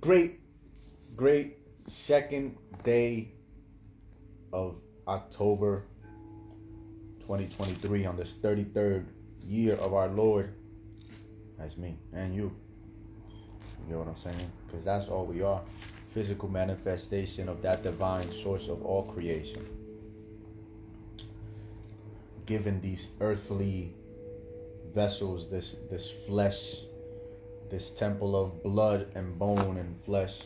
great second day of October 2023 on this 33rd year of our Lord. That's me and you. You know what I'm saying? Because that's all we are. Physical manifestation of that divine source of all creation. Given these earthly vessels, this flesh, this temple of blood and bone and flesh,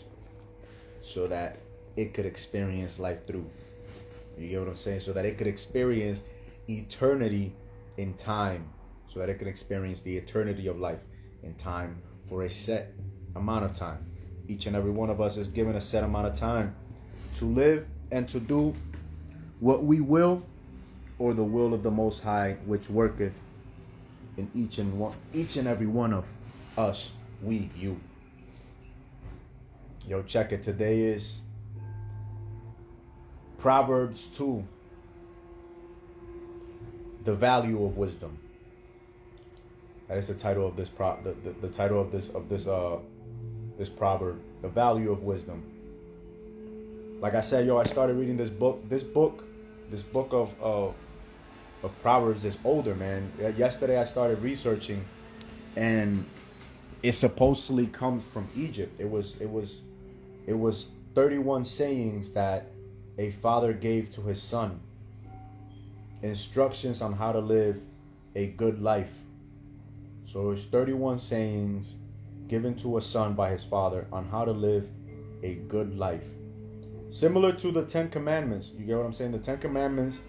so that it could experience life through. You get what I'm saying? So that it could experience eternity in time. So that it could experience the eternity of life in time for a set amount of time. Each and every one of us is given a set amount of time to live and to do what we will, or the will of the Most High, which worketh in each and every one of us, we, you. Yo, check it. Today is Proverbs 2, the value of wisdom. That is the title of this the title of this proverb, the value of wisdom. Like I said, I started reading this book. This book of Proverbs is older, man. Yesterday I started researching, and it supposedly comes from Egypt. It was 31 sayings that a father gave to his son, instructions on how to live a good life. So it's 31 sayings given to a son by his father on how to live a good life. Similar to the 10 Commandments. You get what I'm saying? The 10 Commandments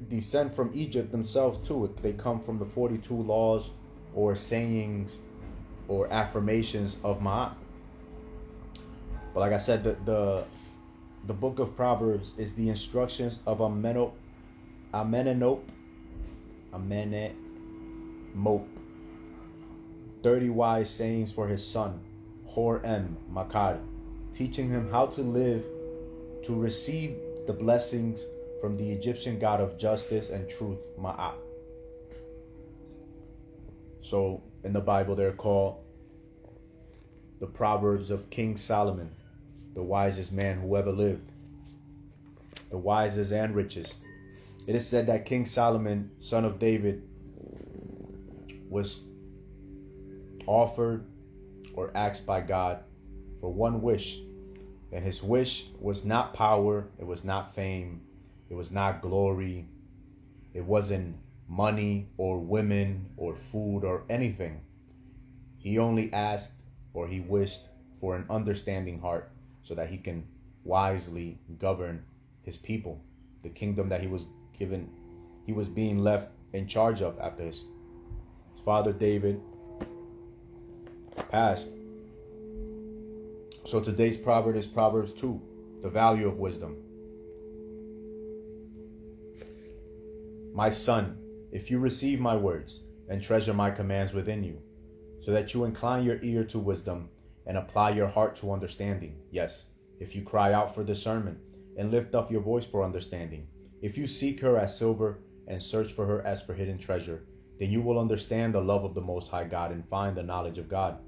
descend from Egypt themselves too. They come from the 42 laws or sayings or affirmations of Ma'at. But like I said, the book of Proverbs is the instructions of Amenemope, 30 wise sayings for his son, Hor-em, Makar, teaching him how to live to receive the blessings from the Egyptian god of justice and truth, Ma'at. So in the Bible, they're called the Proverbs of King Solomon, the wisest man who ever lived, the wisest and richest. It is said that King Solomon, son of David, was offered or asked by God for one wish. And his wish was not power, it was not fame, it was not glory, it wasn't money or women or food or anything. He only asked, or he wished, for an understanding heart, so that he can wisely govern his people, the kingdom that he was given, he was being left in charge of after his father David passed. So today's proverb is Proverbs 2, the value of wisdom. My son, if you receive my words and treasure my commands within you, so that you incline your ear to wisdom and apply your heart to understanding. Yes, if you cry out for discernment and lift up your voice for understanding, if you seek her as silver and search for her as for hidden treasure, then you will understand the love of the Most High God and find the knowledge of God.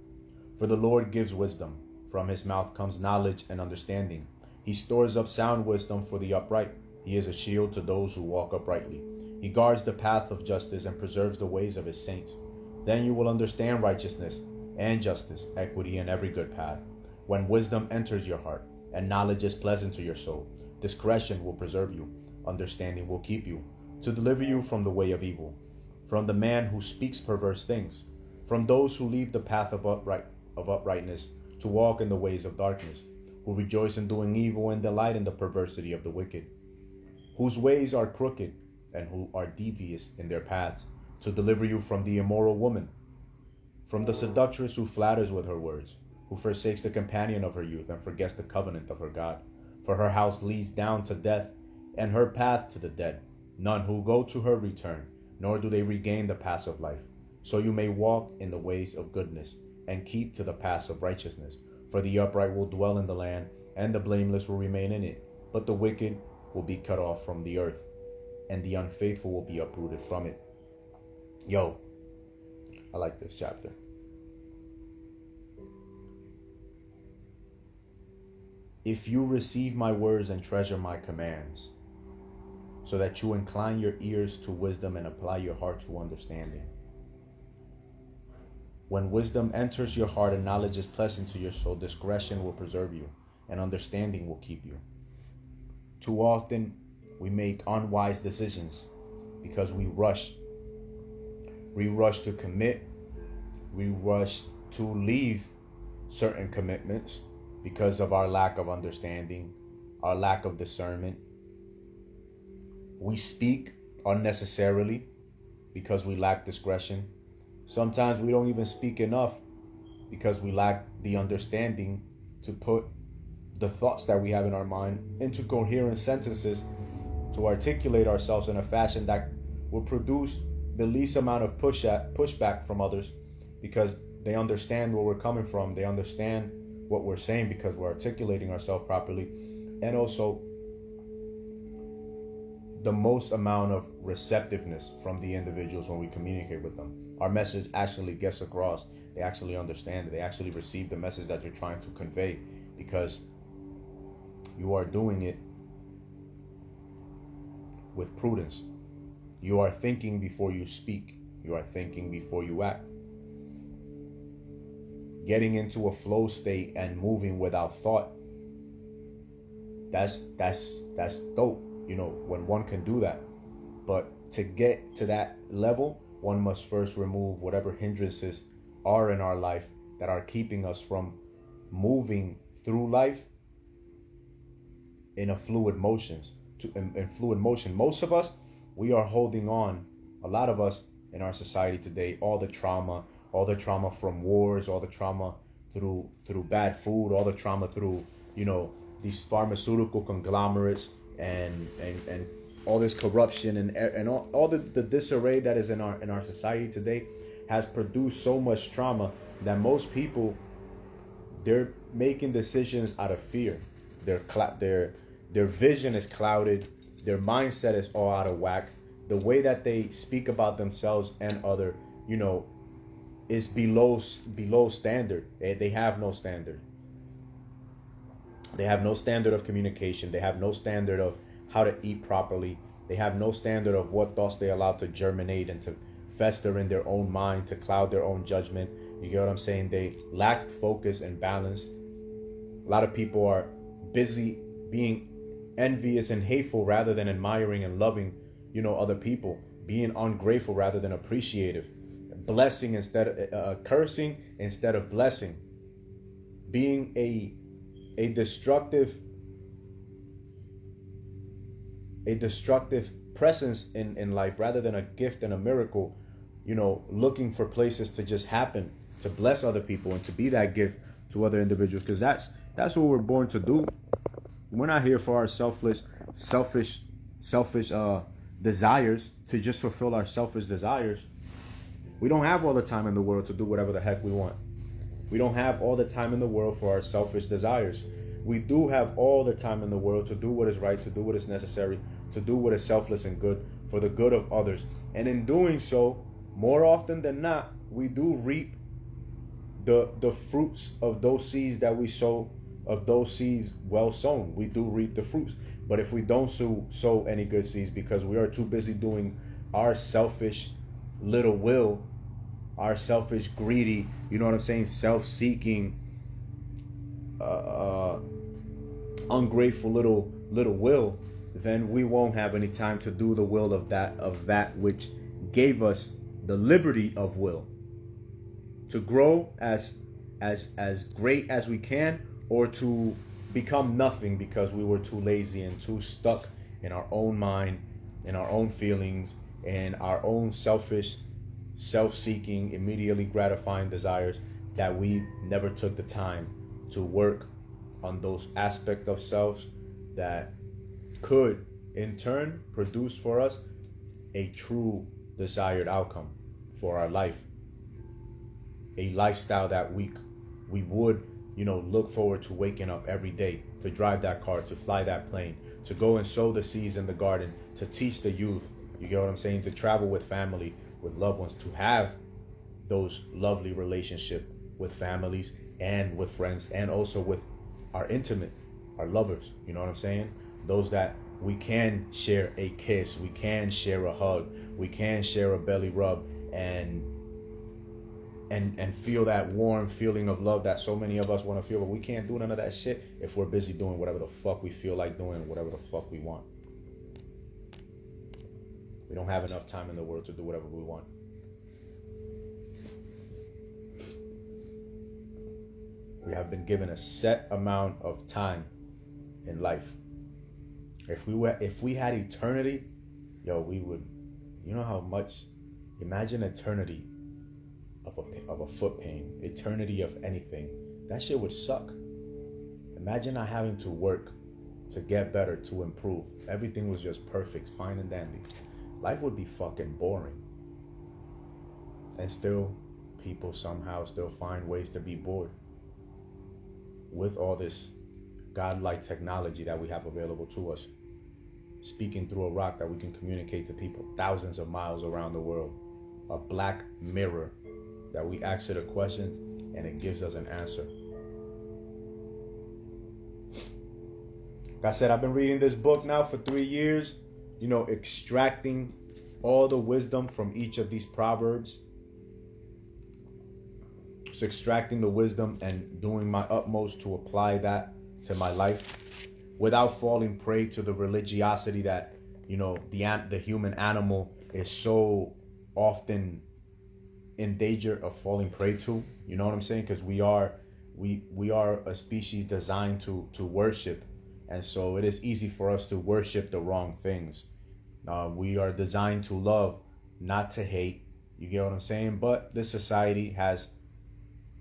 For the Lord gives wisdom. From his mouth comes knowledge and understanding. He stores up sound wisdom for the upright. He is a shield to those who walk uprightly. He guards the path of justice and preserves the ways of his saints. Then you will understand righteousness and justice, equity, and every good path. When wisdom enters your heart and knowledge is pleasant to your soul, discretion will preserve you. Understanding will keep you, to deliver you from the way of evil, from the man who speaks perverse things, from those who leave the path of uprightness to walk in the ways of darkness, who rejoice in doing evil and delight in the perversity of the wicked, whose ways are crooked and who are devious in their paths, to deliver you from the immoral woman, from the seductress who flatters with her words, who forsakes the companion of her youth and forgets the covenant of her God. For her house leads down to death, and her path to the dead. None who go to her return, nor do they regain the paths of life. So you may walk in the ways of goodness, and keep to the paths of righteousness. For the upright will dwell in the land, and the blameless will remain in it. But the wicked will be cut off from the earth, and the unfaithful will be uprooted from it. Yo, I like this chapter. If you receive my words and treasure my commands, so that you incline your ears to wisdom and apply your heart to understanding. When wisdom enters your heart and knowledge is pleasant to your soul, discretion will preserve you and understanding will keep you. Too often we make unwise decisions because we rush. We rush to commit. We rush to leave certain commitments because of our lack of understanding, our lack of discernment. We speak unnecessarily because we lack discretion. Sometimes we don't even speak enough because we lack the understanding to put the thoughts that we have in our mind into coherent sentences to articulate ourselves in a fashion that will produce the least amount of pushback from others, because they understand where we're coming from. They understand what we're saying because we're articulating ourselves properly. And also the most amount of receptiveness from the individuals when we communicate with them. Our message actually gets across. They actually understand it. They actually receive the message that you're trying to convey, because you are doing it with prudence. You are thinking before you speak. You are thinking before you act. Getting into a flow state and moving without thought. That's dope, when one can do that. But to get to that level, one must first remove whatever hindrances are in our life that are keeping us from moving through life in a fluid motion. Most of us, we are holding on, a lot of us in our society today, all the trauma from wars, all the trauma through bad food, all the trauma through, these pharmaceutical conglomerates and all this corruption and all the disarray that is in our society today has produced so much trauma that most people, they're making decisions out of fear. Their vision is clouded. Their mindset is all out of whack. The way that they speak about themselves and other, is below standard. They have no standard. They have no standard of communication. They have no standard of how to eat properly. They have no standard of what thoughts they allow to germinate and to fester in their own mind, to cloud their own judgment. You get what I'm saying? They lack focus and balance. A lot of people are busy being envious and hateful rather than admiring and loving, other people. Being ungrateful rather than appreciative. Blessing instead of cursing instead of blessing. Being a destructive presence in life rather than a gift and a miracle, looking for places to just happen, to bless other people and to be that gift to other individuals, because that's what we're born to do. We're not here for our selfish desires, to just fulfill our selfish desires. We don't have all the time in the world to do whatever the heck we want. We don't have all the time in the world for our selfish desires. We do have all the time in the world to do what is right, to do what is necessary, to do what is selfless and good for the good of others. And in doing so, more often than not, we do reap the fruits of those seeds that we sow, of those seeds well sown. We do reap the fruits. But if we don't sow any good seeds because we are too busy doing our selfish little will, our selfish, greedy, self-seeking, ungrateful little will, then we won't have any time to do the will of that which gave us the liberty of will to grow as great as we can, or to become nothing because we were too lazy and too stuck in our own mind, in our own feelings, and our own selfish, self-seeking, immediately gratifying desires, that we never took the time to work on those aspects of selves that could in turn produce for us a true desired outcome for our life, a lifestyle that we would look forward to waking up every day, to drive that car, to fly that plane, to go and sow the seeds in the garden, to teach the youth, you get what I'm saying, to travel with family, with loved ones, to have those lovely relationships with families and with friends, and also with our intimate our lovers. You know what I'm saying? Those that we can share a kiss, we can share a hug, we can share a belly rub, and feel that warm feeling of love that so many of us want to feel. But we can't do none of that shit if we're busy doing whatever the fuck we feel like doing, whatever the fuck we want. We don't have enough time in the world to do whatever we want. We have been given a set amount of time in life. If we had eternity, yo, we would, you know how much, imagine eternity of a foot pain, eternity of anything. That shit would suck. Imagine not having to work to get better, to improve. Everything was just perfect, fine and dandy. Life would be fucking boring. And still, people somehow still find ways to be bored with all this godlike technology that we have available to us. Speaking through a rock that we can communicate to people thousands of miles around the world. A black mirror that we ask it a question and it gives us an answer. Like I said, I've been reading this book now for 3 years, you know, extracting all the wisdom from each of these proverbs. Just extracting the wisdom and doing my utmost to apply that to my life without falling prey to the religiosity that, you know, the human animal is so often in danger of falling prey to. You know what I'm saying? Because we are a species designed to worship, and so it is easy for us to worship the wrong things. We are designed to love, not to hate. You get what I'm saying? But this society has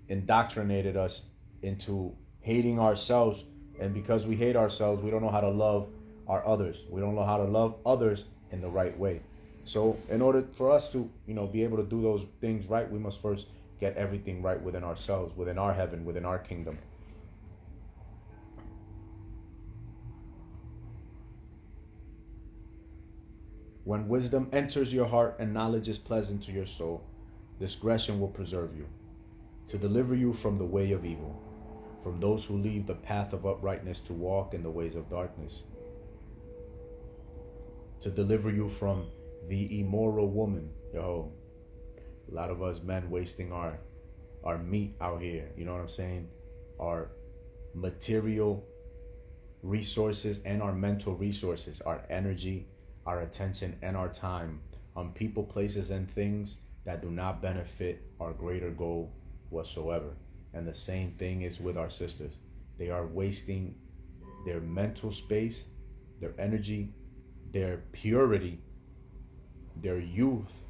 indoctrinated us into hating ourselves, and because we hate ourselves, we don't know how to love our others. We don't know how to love others in the right way. So in order for us to, you know, be able to do those things right, we must first get everything right within ourselves, within our heaven, within our kingdom. When wisdom enters your heart and knowledge is pleasant to your soul, discretion will preserve you, to deliver you from the way of evil, from those who leave the path of uprightness to walk in the ways of darkness, to deliver you from the immoral woman. Yo, a lot of us men wasting our meat out here, you know what I'm saying? Our material resources and our mental resources, our energy, our attention, and our time on people, places, and things that do not benefit our greater goal whatsoever. And the same thing is with our sisters. They are wasting their mental space, their energy, their purity, their youth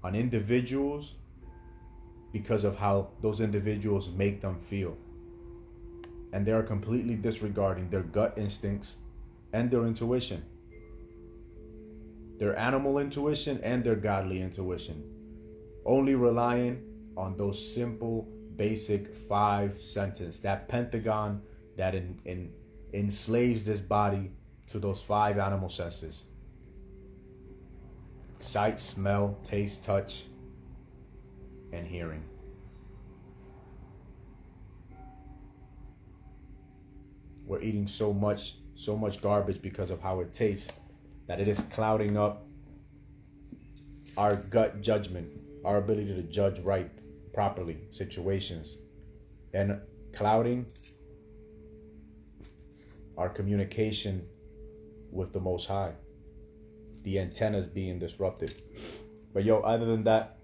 on individuals because of how those individuals make them feel. And they are completely disregarding their gut instincts and their intuition, their animal intuition and their godly intuition, only relying on those simple, basic 5 sentences, that pentagon that enslaves this body to those 5 animal senses: sight, smell, taste, touch, and hearing. We're eating so much garbage because of how it tastes that it is clouding up our gut judgment, our ability to judge right, properly situations, and clouding our communication with the Most High. The antennas being disrupted. But yo, other than that,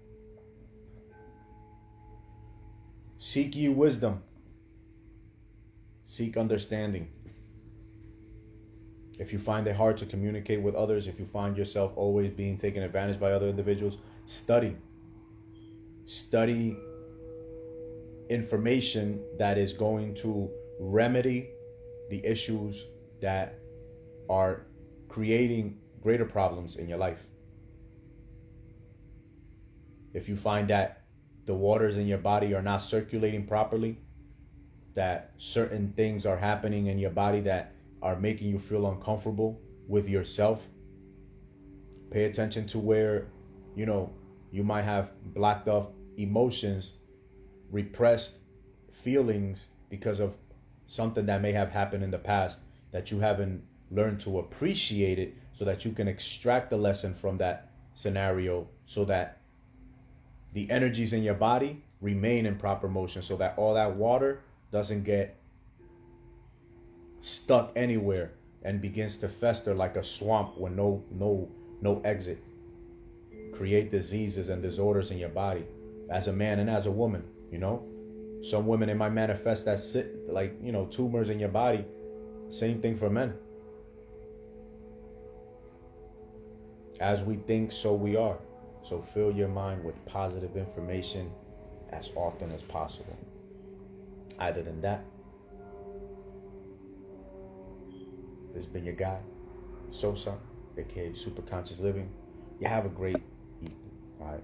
seek ye wisdom. Seek understanding. If you find it hard to communicate with others, if you find yourself always being taken advantage by other individuals, study. Study information that is going to remedy the issues that are creating greater problems in your life. If you find that the waters in your body are not circulating properly, that certain things are happening in your body that are making you feel uncomfortable with yourself, pay attention to where, you know, you might have blocked up emotions, repressed feelings because of something that may have happened in the past that you haven't learned to appreciate it, so that you can extract the lesson from that scenario, so that the energies in your body remain in proper motion, so that all that water doesn't get stuck anywhere and begins to fester like a swamp with no exit. Create diseases and disorders in your body, as a man and as a woman. Some women, it might manifest as tumors in your body. Same thing for men. As we think, so we are. So fill your mind with positive information as often as possible. Other than that, this has been your guy, Sosa, aka Super Conscious Living. You have a great evening. All right.